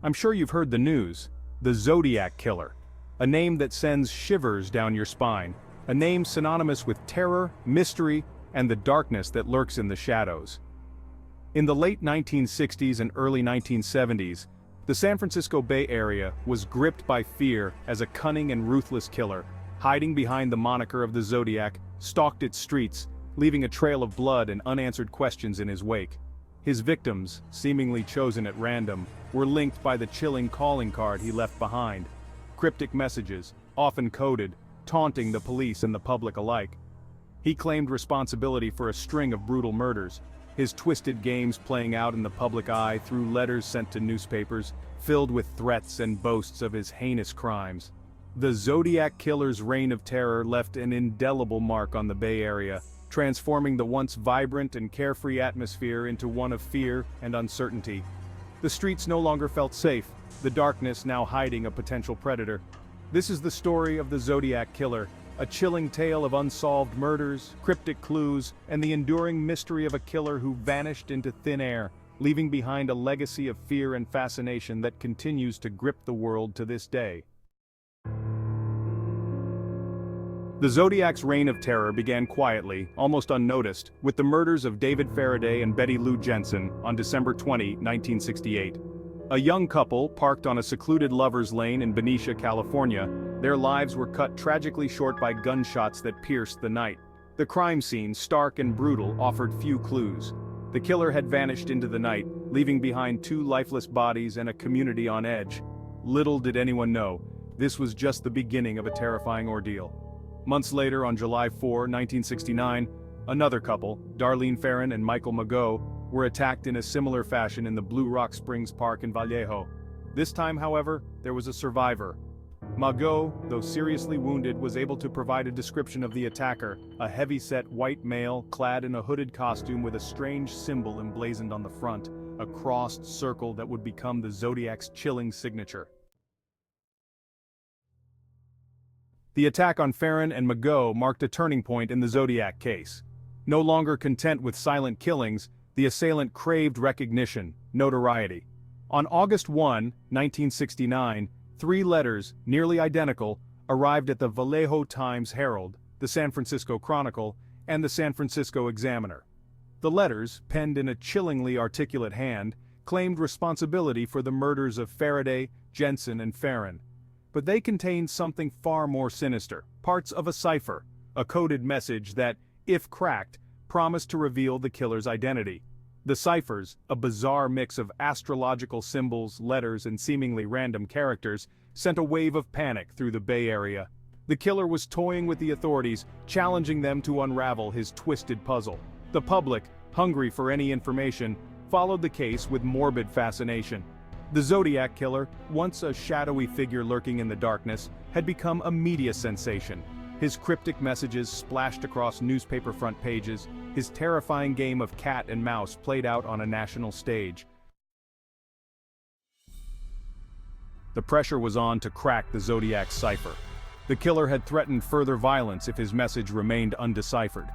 I'm sure you've heard the news. The Zodiac Killer. A name that sends shivers down your spine. A name synonymous with terror, mystery, and the darkness that lurks in the shadows. In the late 1960s and early 1970s, the San Francisco Bay Area was gripped by fear as a cunning and ruthless killer, hiding behind the moniker of the Zodiac, stalked its streets, leaving a trail of blood and unanswered questions in his wake. His victims, seemingly chosen at random, were linked by the chilling calling card he left behind. Cryptic messages, often coded, taunting the police and the public alike. He claimed responsibility for a string of brutal murders, his twisted games playing out in the public eye through letters sent to newspapers, filled with threats and boasts of his heinous crimes. The Zodiac Killer's reign of terror left an indelible mark on the Bay Area, transforming the once vibrant and carefree atmosphere into one of fear and uncertainty. The streets no longer felt safe, the darkness now hiding a potential predator. This is the story of the Zodiac Killer, a chilling tale of unsolved murders, cryptic clues, and the enduring mystery of a killer who vanished into thin air, leaving behind a legacy of fear and fascination that continues to grip the world to this day. The Zodiac's reign of terror began quietly, almost unnoticed, with the murders of David Faraday and Betty Lou Jensen on December 20, 1968. A young couple parked on a secluded lover's lane in Benicia, California. Their lives were cut tragically short by gunshots that pierced the night. The crime scene, stark and brutal, offered few clues. The killer had vanished into the night, leaving behind two lifeless bodies and a community on edge. Little did anyone know, this was just the beginning of a terrifying ordeal. Months later, on July 4, 1969, another couple, Darlene Ferrin and Michael Mageau, were attacked in a similar fashion in the Blue Rock Springs Park in Vallejo. This time, however, there was a survivor. Mageau, though seriously wounded, was able to provide a description of the attacker, a heavy-set white male clad in a hooded costume with a strange symbol emblazoned on the front, a crossed circle that would become the Zodiac's chilling signature. The attack on Ferrin and Mageau marked a turning point in the Zodiac case. No longer content with silent killings, the assailant craved recognition, notoriety. On August 1, 1969, 3 letters, nearly identical, arrived at the Vallejo Times-Herald, the San Francisco Chronicle, and the San Francisco Examiner. The letters, penned in a chillingly articulate hand, claimed responsibility for the murders of Faraday, Jensen, and Ferrin. But they contained something far more sinister, parts of a cipher, a coded message that, if cracked, promised to reveal the killer's identity. The ciphers, a bizarre mix of astrological symbols, letters, and seemingly random characters, sent a wave of panic through the Bay Area. The killer was toying with the authorities, challenging them to unravel his twisted puzzle. The public, hungry for any information, followed the case with morbid fascination. The Zodiac Killer, once a shadowy figure lurking in the darkness, had become a media sensation. His cryptic messages splashed across newspaper front pages, his terrifying game of cat and mouse played out on a national stage. The pressure was on to crack the Zodiac's cipher. The killer had threatened further violence if his message remained undeciphered.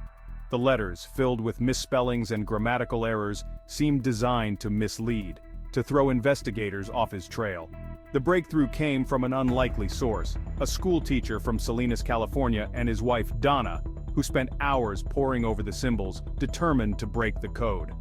The letters, filled with misspellings and grammatical errors, seemed designed to mislead, to throw investigators off his trail. The breakthrough came from an unlikely source, a school teacher from Salinas, California, and his wife Donna, who spent hours poring over the symbols, determined to break the code.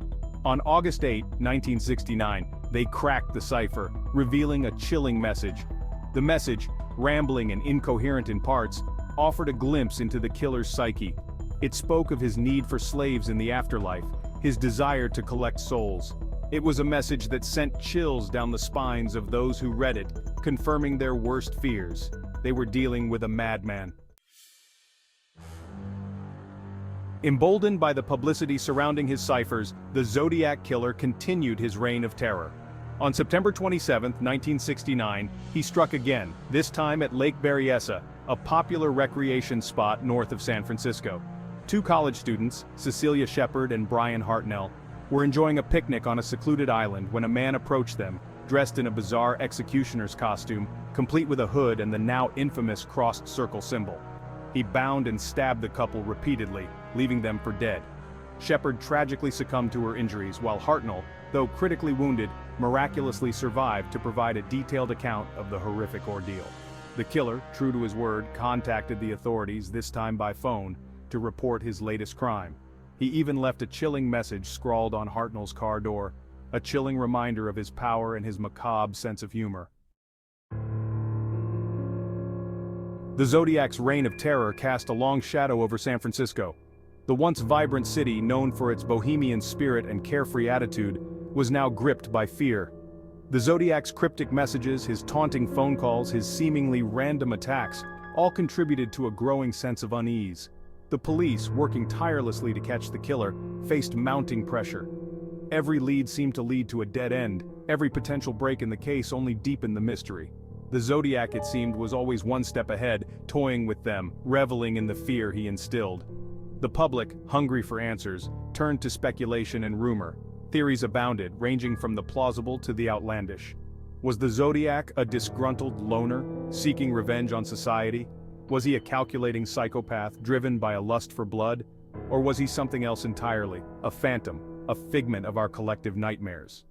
On August 8, 1969, they cracked the cipher, revealing a chilling message. The message, rambling and incoherent in parts, offered a glimpse into the killer's psyche. It spoke of his need for slaves in the afterlife, his desire to collect souls. It was a message that sent chills down the spines of those who read it, confirming their worst fears. They were dealing with a madman. Emboldened by the publicity surrounding his ciphers, the Zodiac Killer continued his reign of terror. On September 27, 1969, he struck again, this time at Lake Berryessa, a popular recreation spot north of San Francisco. 2 college students, Cecilia Shepard and Brian Hartnell, were enjoying a picnic on a secluded island when a man approached them, dressed in a bizarre executioner's costume, complete with a hood and the now infamous crossed circle symbol. He bound and stabbed the couple repeatedly, leaving them for dead. Shepard tragically succumbed to her injuries, while Hartnell, though critically wounded, miraculously survived to provide a detailed account of the horrific ordeal. The killer, true to his word, contacted the authorities, this time by phone, to report his latest crime. He even left a chilling message scrawled on Hartnell's car door, a chilling reminder of his power and his macabre sense of humor. The Zodiac's reign of terror cast a long shadow over San Francisco. The once vibrant city, known for its bohemian spirit and carefree attitude, was now gripped by fear. The Zodiac's cryptic messages, his taunting phone calls, his seemingly random attacks, all contributed to a growing sense of unease. The police, working tirelessly to catch the killer, faced mounting pressure. Every lead seemed to lead to a dead end, every potential break in the case only deepened the mystery. The Zodiac, it seemed, was always one step ahead, toying with them, reveling in the fear he instilled. The public, hungry for answers, turned to speculation and rumor. Theories abounded, ranging from the plausible to the outlandish. Was the Zodiac a disgruntled loner, seeking revenge on society? Was he a calculating psychopath, driven by a lust for blood? Or was he something else entirely, a phantom, a figment of our collective nightmares?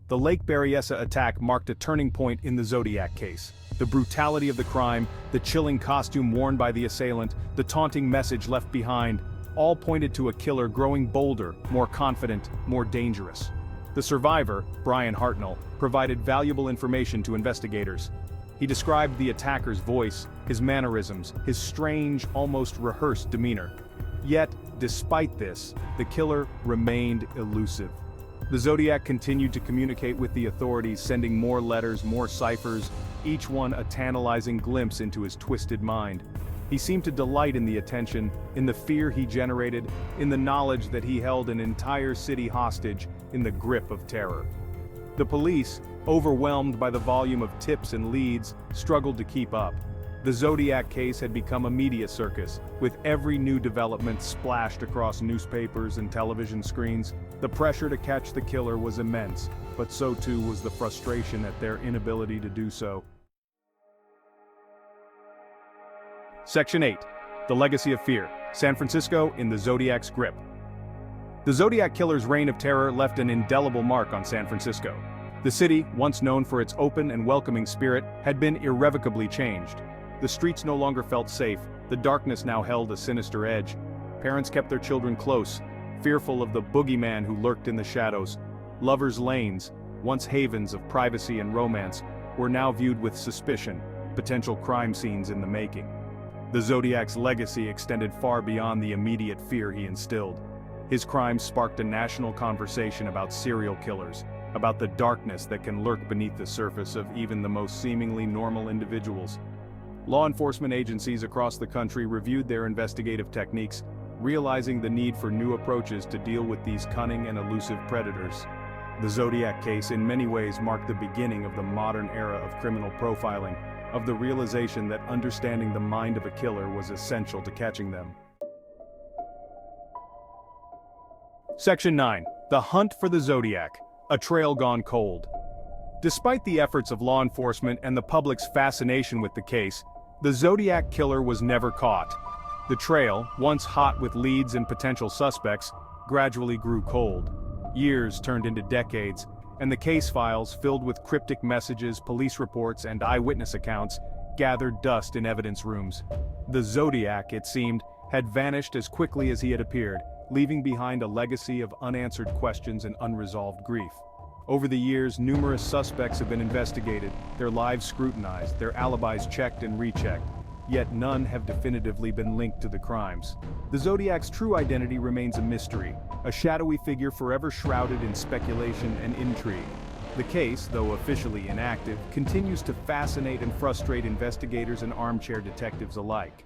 The Lake Berryessa attack marked a turning point in the Zodiac case. The brutality of the crime, the chilling costume worn by the assailant, the taunting message left behind, all pointed to a killer growing bolder, more confident, more dangerous. The survivor, Brian Hartnell, provided valuable information to investigators. He described the attacker's voice, his mannerisms, his strange, almost rehearsed demeanor. Yet, despite this, the killer remained elusive. The Zodiac continued to communicate with the authorities, sending more letters, more ciphers, each one a tantalizing glimpse into his twisted mind. He seemed to delight in the attention, in the fear he generated, in the knowledge that he held an entire city hostage in the grip of terror. The police, overwhelmed by the volume of tips and leads, struggled to keep up. The Zodiac case had become a media circus, with every new development splashed across newspapers and television screens. The pressure to catch the killer was immense, but so too was the frustration at their inability to do so. Section 8. The Legacy of Fear. San Francisco in the Zodiac's grip. The Zodiac Killer's reign of terror left an indelible mark on San Francisco. The city, once known for its open and welcoming spirit, had been irrevocably changed. The streets no longer felt safe, the darkness now held a sinister edge. Parents kept their children close, fearful of the boogeyman who lurked in the shadows. Lovers' lanes, once havens of privacy and romance, were now viewed with suspicion, potential crime scenes in the making. The Zodiac's legacy extended far beyond the immediate fear he instilled. His crimes sparked a national conversation about serial killers, about the darkness that can lurk beneath the surface of even the most seemingly normal individuals. Law enforcement agencies across the country reviewed their investigative techniques, realizing the need for new approaches to deal with these cunning and elusive predators. The Zodiac case in many ways marked the beginning of the modern era of criminal profiling, of the realization that understanding the mind of a killer was essential to catching them. Section 9. The Hunt for the Zodiac. A trail gone cold. Despite the efforts of law enforcement and the public's fascination with the case, the Zodiac Killer was never caught. The trail, once hot with leads and potential suspects, gradually grew cold. Years turned into decades, and the case files, filled with cryptic messages, police reports, and eyewitness accounts, gathered dust in evidence rooms. The Zodiac, it seemed, had vanished as quickly as he had appeared, leaving behind a legacy of unanswered questions and unresolved grief. Over the years, numerous suspects have been investigated, their lives scrutinized, their alibis checked and rechecked, yet none have definitively been linked to the crimes. The Zodiac's true identity remains a mystery, a shadowy figure forever shrouded in speculation and intrigue. The case, though officially inactive, continues to fascinate and frustrate investigators and armchair detectives alike.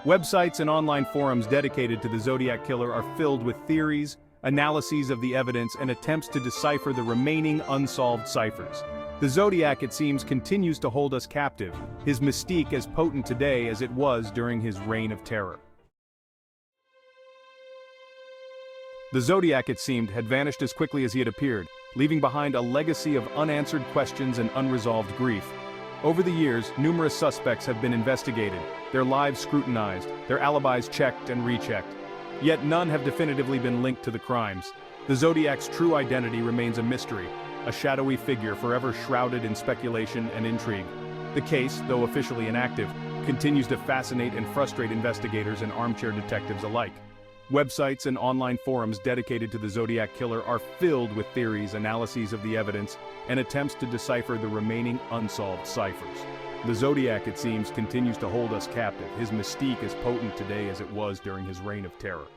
Websites and online forums dedicated to the Zodiac Killer are filled with theories, analyses of the evidence, and attempts to decipher the remaining unsolved ciphers. The Zodiac, it seems, continues to hold us captive, his mystique as potent today as it was during his reign of terror. The Zodiac, it seemed, had vanished as quickly as he had appeared, leaving behind a legacy of unanswered questions and unresolved grief. Over the years, numerous suspects have been investigated, their lives scrutinized, their alibis checked and rechecked. Yet none have definitively been linked to the crimes. The Zodiac's true identity remains a mystery, a shadowy figure forever shrouded in speculation and intrigue. The case, though officially inactive, continues to fascinate and frustrate investigators and armchair detectives alike. Websites and online forums dedicated to the Zodiac Killer are filled with theories, analyses of the evidence, and attempts to decipher the remaining unsolved ciphers. The Zodiac, it seems, continues to hold us captive. His mystique as potent today as it was during his reign of terror.